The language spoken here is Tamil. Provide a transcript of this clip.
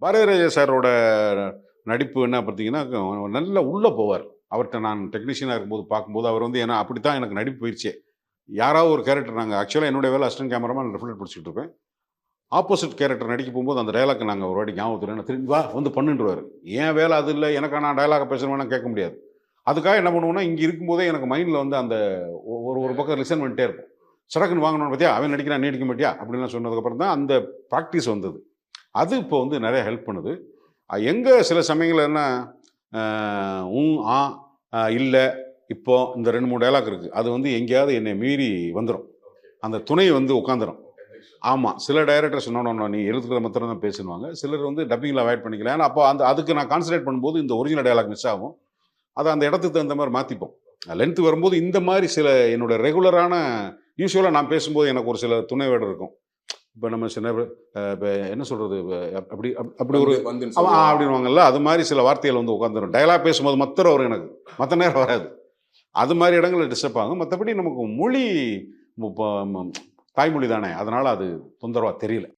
பாரதிராஜா சாரோட நடிப்பு என்ன பார்த்தீங்கன்னா, நல்லா உள்ள போவார். அவர்ட்ட நான் டெக்னீஷியனா இருக்கும்போது பார்க்கும்போது, அவர் வந்து ஏன்னா அப்படித்தான் எனக்கு நடிப்பு பயிற்சியே. யாராவது ஒரு கேரக்டர் நாங்க ஆக்சுவலா என்னுடைய வேலை அசிஸ்டன்ட் கேமராமேன் ரிஃப்ளெக்ட் பிடிச்சிட்டு இருப்பேன். ஆப்போசிட் கேரக்டர் நடிக்க போகும்போது அந்த டயலாக்க நாங்க ஒரு வாட்டி ஞாபகத்துல திரும்பி வா வந்து பண்ணுன்றுவாரு. என் வேலை அது இல்ல. எனக்கு நான் டயலாக பேசணும்னா கேட்க முடியாது. அதுக்காக என்ன பண்ணுவோம்னா, இங்க இருக்கும்போதே எனக்கு மைண்ட்ல வந்து அந்த ஒரு ஒரு பக்கம் லிசன் பண்ணிட்டே இருப்போம். சடக்குன்னு வாங்கணும் பார்த்தியா? அவன் நடிக்கிறான், நீ நடிக்க மாட்டியா? அப்படின்லாம் சொன்னதுக்கப்புறம் தான் அந்த பிராக்டிஸ் வந்தது. அது இப்போ வந்து நெறைய ஹெல்ப் பண்ணுது. எங்க சில சமயங்கள்ல என்ன அ ஆ, இல்ல, இப்போ இந்த 2, 3 டயலாக் இருக்கு. அது வந்து எங்கேயாவது என்னை மீறி வந்துரும். அந்த துணை வந்து உட்காந்துரும். ஆமா. சில டைரக்டர்ஸ் நோ, நோ, நோ நீ எழுதுறத மாத்திரம் தான் பேசுன்னுவாங்க. சிலர் வந்து டப்பிங்ல அவாய்ட் பண்ணிக்கலாம். ஏன்னா, அப்போ அதுக்கு நான் கான்சன்ட்ரேட் பண்ணும்போது இந்த ஒரிஜினல் டயலாக் மிஸ் ஆகும். அத அந்த இடத்துக்கு தகுந்த மாரி மாத்திப்போம். லென்த் வரும்போது இந்த மாரி சில என்னோட ரெகுலரான யூசுவலா நான் பேசும்போது எனக்கு ஒரு சில துணை வேர்டு இருக்கும். இப்ப நம்ம சின்ன இப்ப என்ன சொல்றது? அப்படி அப்படி ஒரு வந்துன்னு சொல்லுவாங்க. அப்படின்னுவாங்கல்ல. அது மாரி சில வார்த்தைகள் வந்து உட்காந்துரும். டயலாக் பேசும்போது மாத்திரம் வரும் எனக்கு. மத்த நேரம் வராது. அது மாரி இடங்கள்ல டிஸ்டர்ப் ஆகும். மத்தபடி நமக்கு மொழி தாய்மொழி தானே. அதனால அது தொந்தரவா தெரியல.